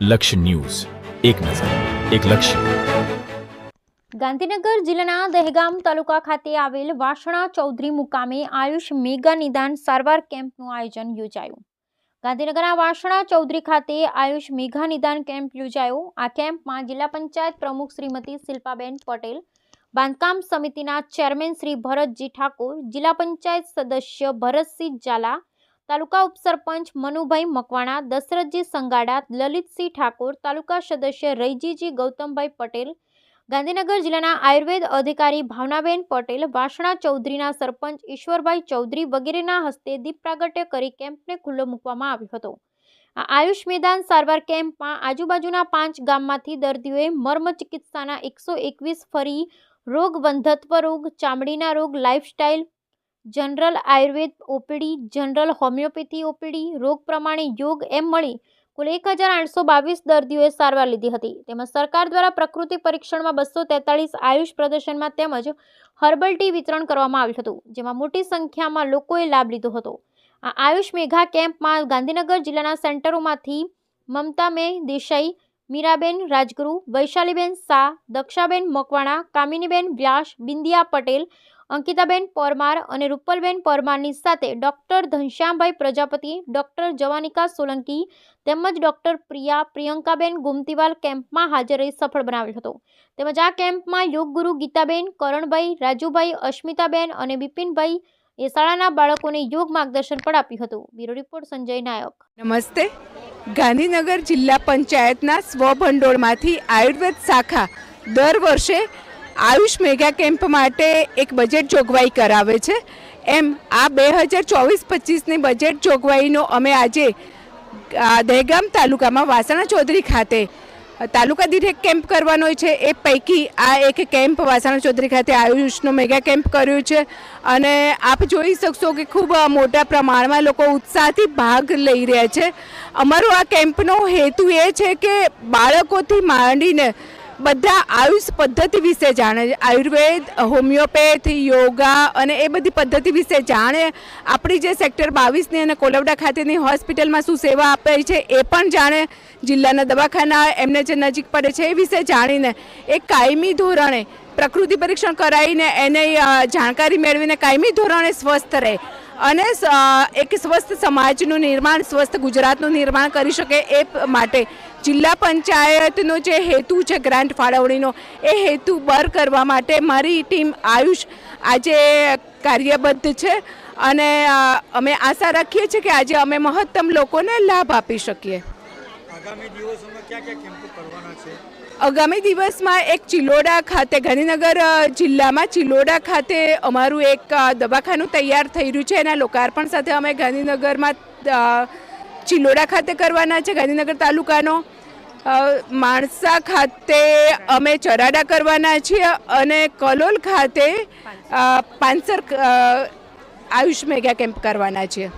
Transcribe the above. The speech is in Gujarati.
લક્ષ્ય ન્યૂઝ, એક નજર, એક લક્ષ્ય. ગાંધીનગર જિલ્લાના દહેગામ તાલુકા ખાતે આવેલ વાસણા ચૌધરી મુકામે આયુષ મેગા નિદાન સારવાર કેમ્પનું આયોજન યોજાયું. ગાંધીનગરના વાસણા ચૌધરી ખાતે આયુષ મેગા નિદાન કેમ્પ યોજાયો. આ કેમ્પમાં જિલ્લા પંચાયત પ્રમુખ શ્રીમતી શિલ્પાબેન પટેલ, બાંધકામ સમિતિના ચેરમેન શ્રી ભરતજી ઠાકોર, જિલ્લા પંચાયત સદસ્ય ભરતસિંહ ઝાલા, તાલુકા ઉપસરપંચ મનુભાઈ મકવાણા, દશરથજી સંગાડા, લલિતસિંહ ઠાકોર, તાલુકા સદસ્ય રૈજીજી ગૌતમભાઈ પટેલ, ગાંધીનગર જિલ્લાના આયુર્વેદ અધિકારી ભાવનાબેન પટેલ, વાસણા ચૌધરીના સરપંચ ઈશ્વરભાઈ ચૌધરી વગેરેના હસ્તે દીપ પ્રાગટ્ય કરી કેમ્પને ખુલ્લો મૂકવામાં આવ્યો હતો. આ આયુષ મેદાન સારવાર કેમ્પમાં આજુબાજુના 5 ગામમાંથી દર્દીઓએ મર્મ ચિકિત્સાના 121 ફરી રોગ, વંધત્વ રોગ, ચામડીના રોગ, lifestyle, general Ayurveda OPD, general homeopathy OPD, રોગ પ્રમાણે યોગ એમ મળી કુલ 1822 દર્દીઓએ સારવાર લીધી હતી. તેમજ સરકાર દ્વારા પ્રકૃતિ પરીક્ષણમાં 243 આયુષ પ્રદર્શનમાં તેમજ હર્બલ ટી વિતરણ કરવામાં આવ્યું હતું, જેમાં મોટી સંખ્યામાં લોકોએ લાભ લીધો હતો. આ આયુષ મેઘા કેમ્પમાં ગાંધીનગર જિલ્લાના સેન્ટરોમાંથી મમતામે દેસાઈ, મીરાબેન રાજગુરુ, વૈશાલીબેન શાહ, દક્ષાબેન મકવાણા, કામિનીબેન વ્યાસ, બિંદિયા પટેલ, અંકિતાબેન પરમાર અને રૂપલબેન પરમારની સાથે ડોક્ટર ઘનશ્યામભાઈ પ્રજાપતિ, ડોક્ટર જવાનિકા સોલંકી તેમજ ડોક્ટર પ્રિયંકાબેન ગુમતીવાલ કેમ્પમાં હાજર રહી સફળ બનાવ્યો હતો. તેમજ આ કેમ્પમાં યોગગુરુ ગીતાબેન, કરણભાઈ, રાજુભાઈ, અસ્મિતાબેન અને બિપિનભાઈ એ શાળાના બાળકોને યોગ માર્ગદર્શન પણ આપ્યું હતું. બ્યુરો રિપોર્ટ સંજય નાયક. નમસ્તે. ગાંધીનગર જિલ્લા પંચાયતના સ્વભંડોળમાંથી આયુર્વેદ શાખા દર વર્ષે આયુષ મેગા કેમ્પ માટે એક બજેટ જોગવાઈ કરાવે છે. એમ આ 2024-25ની બજેટ જોગવાઈનો અમે આજે દહેગામ તાલુકામાં વાસણા ચૌધરી ખાતે તાલુકા દીઠ એક કેમ્પ કરવાનો છે. એ પૈકી આ એક કેમ્પ વાસણા ચૌધરી ખાતે આયુષનો મેગા કેમ્પ કર્યો છે અને આપ જોઈ શકશો કે ખૂબ મોટા પ્રમાણમાં લોકો ઉત્સાહથી ભાગ લઈ રહ્યા છે. અમારો આ કેમ્પનો હેતુ એ છે કે બાળકોથી માંડીને બધા આયુષ પદ્ધતિ વિશે જાણે, આયુર્વેદ, હોમિયોપેથી, યોગા અને એ બધી પદ્ધતિ વિશે જાણે. આપણી જે સેક્ટર 22ની અને કોલવડા ખાતેની હોસ્પિટલમાં શું સેવા આપે છે એ પણ જાણે. જિલ્લાના દવાખાના એમને જે નજીક પડે છે એ વિશે જાણીને એક કાયમી ધોરણે પ્રકૃતિ પરીક્ષણ કરાવીને એને જાણકારી મેળવીને કાયમી ધોરણે સ્વસ્થ રહે અને એક સ્વસ્થ સમાજનું નિર્માણ, સ્વસ્થ ગુજરાતનું નિર્માણ કરી શકે એ માટે જિલ્લા પંચાયતનો જે હેતુ છે ગ્રાન્ટ ફાળવણીનો, એ હેતુ બર કરવા માટે મારી ટીમ આયુષ આજે કાર્યબદ્ધ છે અને અમે આશા રાખીએ છીએ કે આજે અમે મહત્તમ લોકોને લાભ આપી શકીએ. આગામી દિવસોમાં ક્યાં ક્યાં કેમ્પો કરવાના છે? આગામી દિવસમાં એક ચિલોડા ખાતે, ગાંધીનગર જિલ્લામાં ચિલોડા ખાતે અમારું એક દવાખાનું તૈયાર થઈ રહ્યું છે. એના લોકાર્પણ સાથે અમે ગાંધીનગરમાં ચિલોડા ખાતે કરવાના છે. ગાંધીનગર તાલુકાનો માણસા ખાતે અમે ચરાડા કરવાના છીએ અને કલોલ ખાતે પાંસર આયુષ મેગા કેમ્પ કરવાના છીએ.